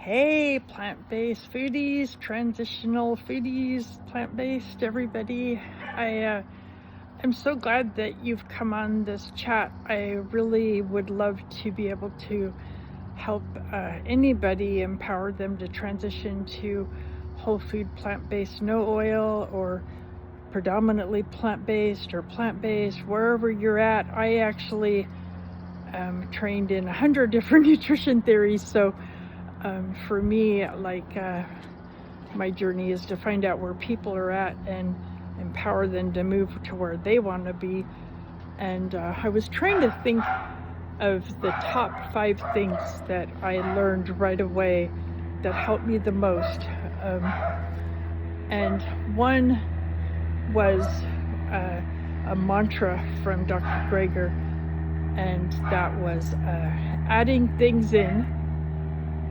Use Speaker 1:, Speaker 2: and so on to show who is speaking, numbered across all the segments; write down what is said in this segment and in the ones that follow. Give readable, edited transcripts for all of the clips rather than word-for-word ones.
Speaker 1: Hey, plant-based foodies, transitional foodies, plant-based everybody. I'm so glad that you've come on this chat. I really would love to be able to help anybody, empower them to transition to whole food, plant-based, no oil, or predominantly plant-based or plant-based, wherever you're at. I actually am trained in 100 different nutrition theories, so for me, my journey is to find out where people are at and empower them to move to where they want to be. And I was trying to think of the top 5 things that I learned right away that helped me the most. And one was a mantra from Dr. Greger, and that was adding things in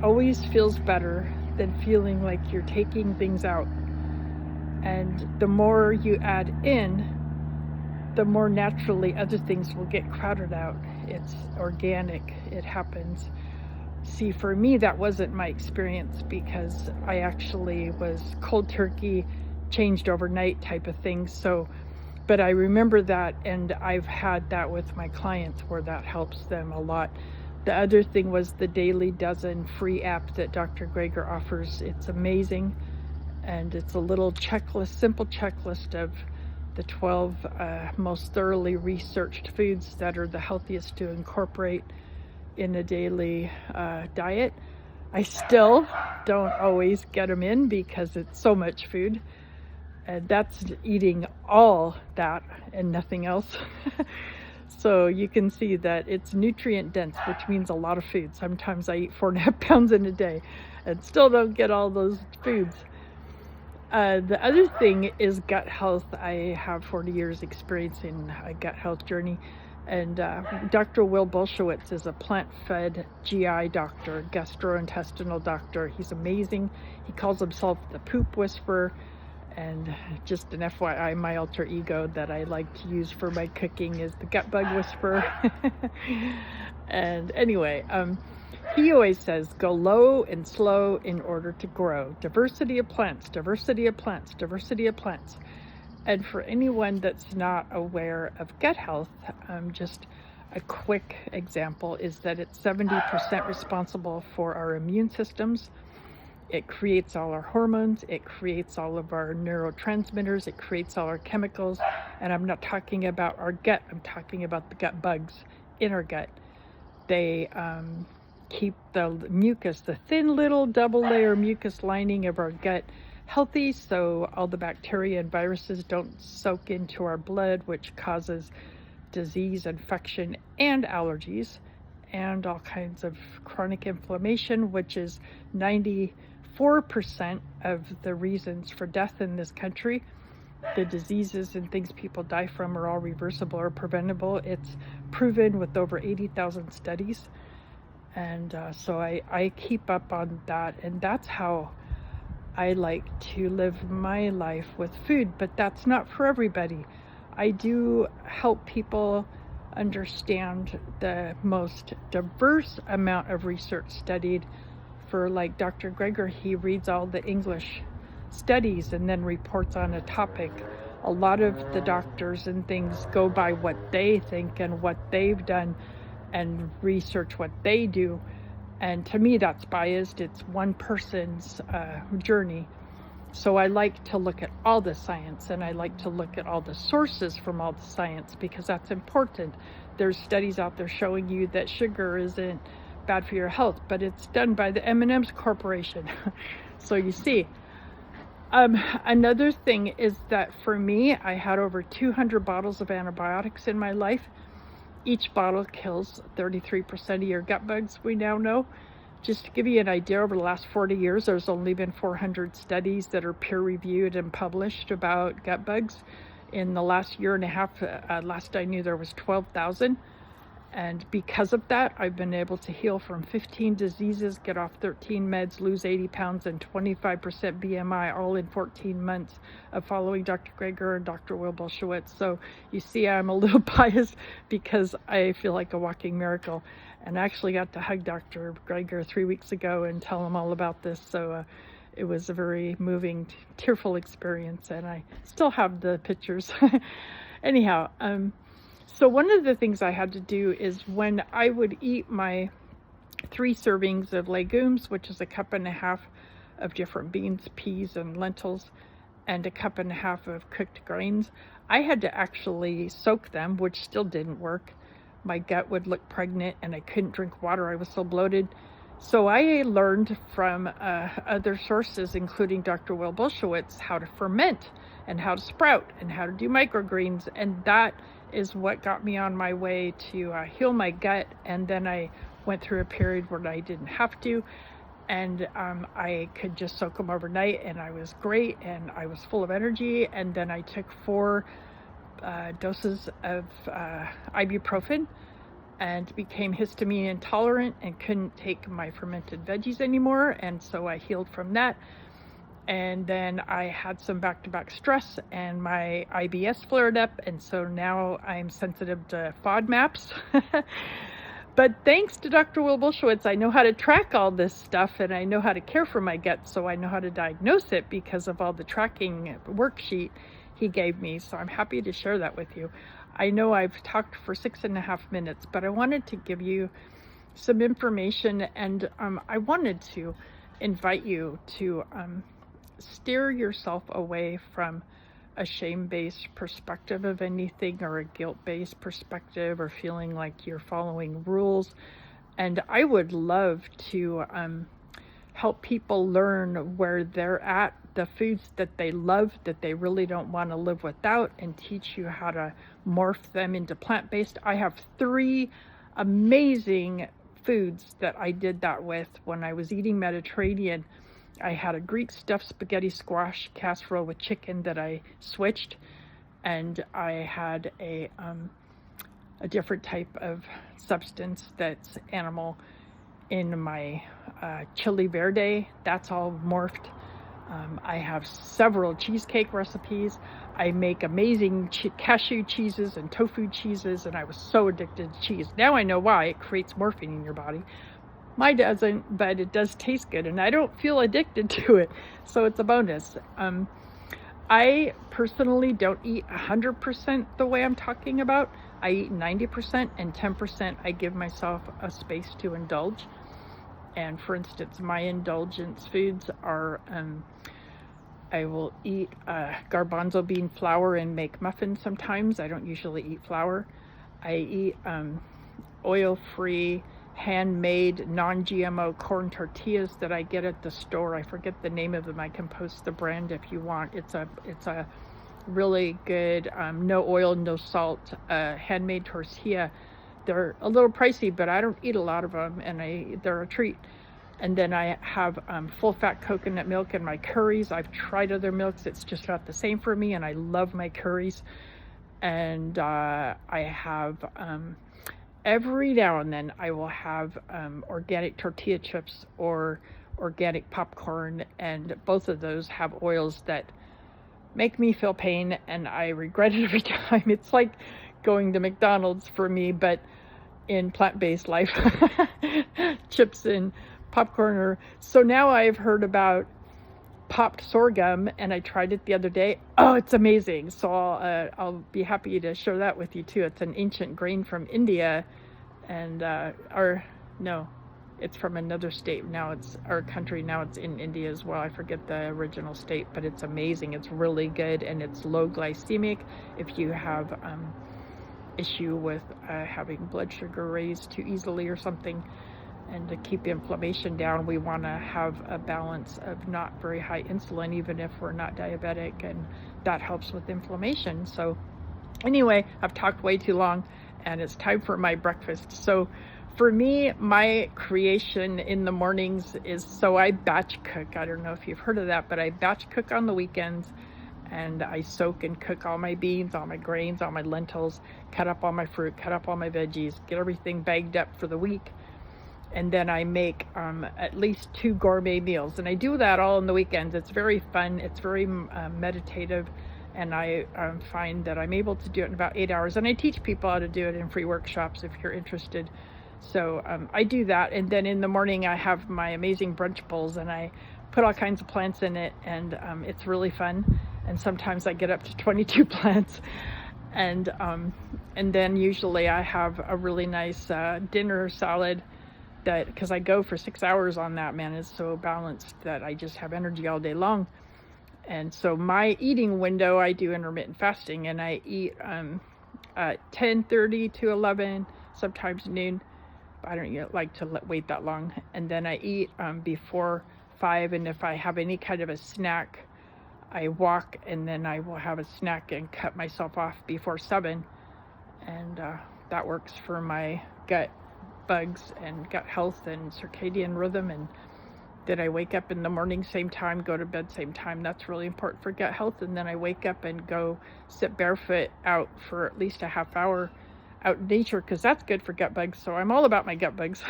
Speaker 1: always feels better than feeling like you're taking things out. And the more you add in, the more naturally other things will get crowded out. It's organic, it happens. See, for me, that wasn't my experience because I actually was cold turkey, changed overnight type of thing. But I remember that, and I've had that with my clients where that helps them a lot. The other thing was the Daily Dozen free app that Dr. Greger offers. It's amazing, and it's a little checklist, simple checklist of the 12 most thoroughly researched foods that are the healthiest to incorporate in a daily diet. I still don't always get them in because it's so much food, and that's eating all that and nothing else. So you can see that it's nutrient dense, which means a lot of food. Sometimes I eat 4.5 pounds in a day and still don't get all those foods. The other thing is gut health. I have 40 years experience in a gut health journey. And Dr. Will Bulsiewicz is a plant-fed GI doctor, gastrointestinal doctor. He's amazing. He calls himself the poop whisperer. And just an FYI, my alter ego that I like to use for my cooking is the gut bug whisperer. And anyway, he always says, go low and slow in order to grow. Diversity of plants, diversity of plants, diversity of plants. And for anyone that's not aware of gut health, just a quick example is that it's 70% responsible for our immune systems. It creates all our hormones, it creates all of our neurotransmitters, it creates all our chemicals. And I'm not talking about our gut, I'm talking about the gut bugs in our gut. They keep the mucus, the thin little double layer mucus lining of our gut healthy, so all the bacteria and viruses don't soak into our blood, which causes disease, infection, and allergies, and all kinds of chronic inflammation, which is 94% of the reasons for death in this country. The diseases and things people die from are all reversible or preventable. It's proven with over 80,000 studies. And so I keep up on that, and that's how I like to live my life with food, but that's not for everybody. I do help people understand the most diverse amount of research studied. For like Dr. Greger, he reads all the English studies and then reports on a topic. A lot of the doctors and things go by what they think and what they've done and research what they do. And to me, that's biased. It's one person's journey. So I like to look at all the science, and I like to look at all the sources from all the science, because that's important. There's studies out there showing you that sugar isn't bad for your health, but it's done by the M&M's Corporation. So you see. Another thing is that for me, I had over 200 bottles of antibiotics in my life. Each bottle kills 33% of your gut bugs, we now know. Just to give you an idea, over the last 40 years, there's only been 400 studies that are peer-reviewed and published about gut bugs. In the last year and a half, last I knew, there was 12,000. And because of that, I've been able to heal from 15 diseases, get off 13 meds, lose 80 pounds and 25% BMI, all in 14 months of following Dr. Greger and Dr. Will Bulsiewicz. So you see, I'm a little biased because I feel like a walking miracle. And I actually got to hug Dr. Greiger 3 weeks ago and tell him all about this. So it was a very moving, tearful experience, and I still have the pictures. Anyhow, so one of the things I had to do is when I would eat my 3 servings of legumes, which is a cup and a half of different beans, peas, and lentils, and a cup and a half of cooked grains, I had to actually soak them, which still didn't work. My gut would look pregnant and I couldn't drink water. I was so bloated. So I learned from other sources, including Dr. Will Bulsiewicz, how to ferment and how to sprout and how to do microgreens. And that is what got me on my way to heal my gut. And then I went through a period where I didn't have to. And I could just soak them overnight, and I was great, and I was full of energy. And then I took 4 doses of ibuprofen and became histamine intolerant and couldn't take my fermented veggies anymore. And so I healed from that. And then I had some back-to-back stress and my IBS flared up. And so now I'm sensitive to FODMAPs. But thanks to Dr. Will Bulsiewicz, I know how to track all this stuff, and I know how to care for my gut, so I know how to diagnose it because of all the tracking worksheet he gave me. So I'm happy to share that with you. I know I've talked for 6.5 minutes, but I wanted to give you some information, and I wanted to invite you to steer yourself away from a shame-based perspective of anything or a guilt-based perspective or feeling like you're following rules. And I would love to help people learn where they're at, the foods that they love, that they really don't want to live without, and teach you how to morph them into plant-based. I have 3 amazing foods that I did that with when I was eating Mediterranean. I had a Greek stuffed spaghetti squash casserole with chicken that I switched, and I had a different type of substance that's animal in my chili verde. That's all morphed. I have several cheesecake recipes. I make amazing cashew cheeses and tofu cheeses, and I was so addicted to cheese. Now I know why. It creates morphine in your body. Mine doesn't, but it does taste good, and I don't feel addicted to it, so it's a bonus. I personally don't eat 100% the way I'm talking about. I eat 90%, and 10% I give myself a space to indulge. And for instance, my indulgence foods are, I will eat garbanzo bean flour and make muffins sometimes. I don't usually eat flour. I eat oil-free, handmade, non-GMO corn tortillas that I get at the store. I forget the name of them. I can post the brand if you want. It's a really good, no oil, no salt, handmade tortilla. They're a little pricey, but I don't eat a lot of them, and they're a treat. And then I have full-fat coconut milk in my curries. I've tried other milks. It's just not the same for me, and I love my curries. And I have... every now and then I will have organic tortilla chips or organic popcorn, and both of those have oils that make me feel pain, and I regret it every time. It's like going to McDonald's for me, but in plant-based life. Chips and popcorn. So now I've heard about popped sorghum, and I tried it the other day. Oh, it's amazing. So I'll be happy to share that with you too. It's an ancient grain from India, and it's from another state. Now it's our country. Now it's in India as well. I forget the original state, but it's amazing. It's really good, and it's low glycemic. If you have issue with having blood sugar raised too easily or something, and to keep inflammation down, we want to have a balance of not very high insulin, even if we're not diabetic, and that helps with inflammation. So anyway, I've talked way too long, and it's time for my breakfast. So for me, my creation in the mornings is, so I batch cook. I don't know if you've heard of that, but I batch cook on the weekends, and I soak and cook all my beans, all my grains, all my lentils, cut up all my fruit, cut up all my veggies, get everything bagged up for the week. And then I make at least 2 gourmet meals. And I do that all on the weekends. It's very fun. It's very meditative. And I find that I'm able to do it in about 8 hours. And I teach people how to do it in free workshops if you're interested. So I do that, and then in the morning I have my amazing brunch bowls, and I put all kinds of plants in it, and it's really fun. And sometimes I get up to 22 plants, and then usually I have a really nice dinner salad, that because I go for 6 hours on that, man. It's so balanced that I just have energy all day long. And so my eating window, I do intermittent fasting, and I eat at 10:30 to 11, sometimes noon. I don't like to wait that long. And then I eat before 5, and if I have any kind of a snack, I walk, and then I will have a snack and cut myself off before 7. And that works for my gut bugs and gut health and circadian rhythm. And then I wake up in the morning same time, go to bed same time. That's really important for gut health. And then I wake up and go sit barefoot out for at least a half hour out in nature, because that's good for gut bugs. So I'm all about my gut bugs.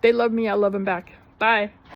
Speaker 1: They love me, I love them back. Bye.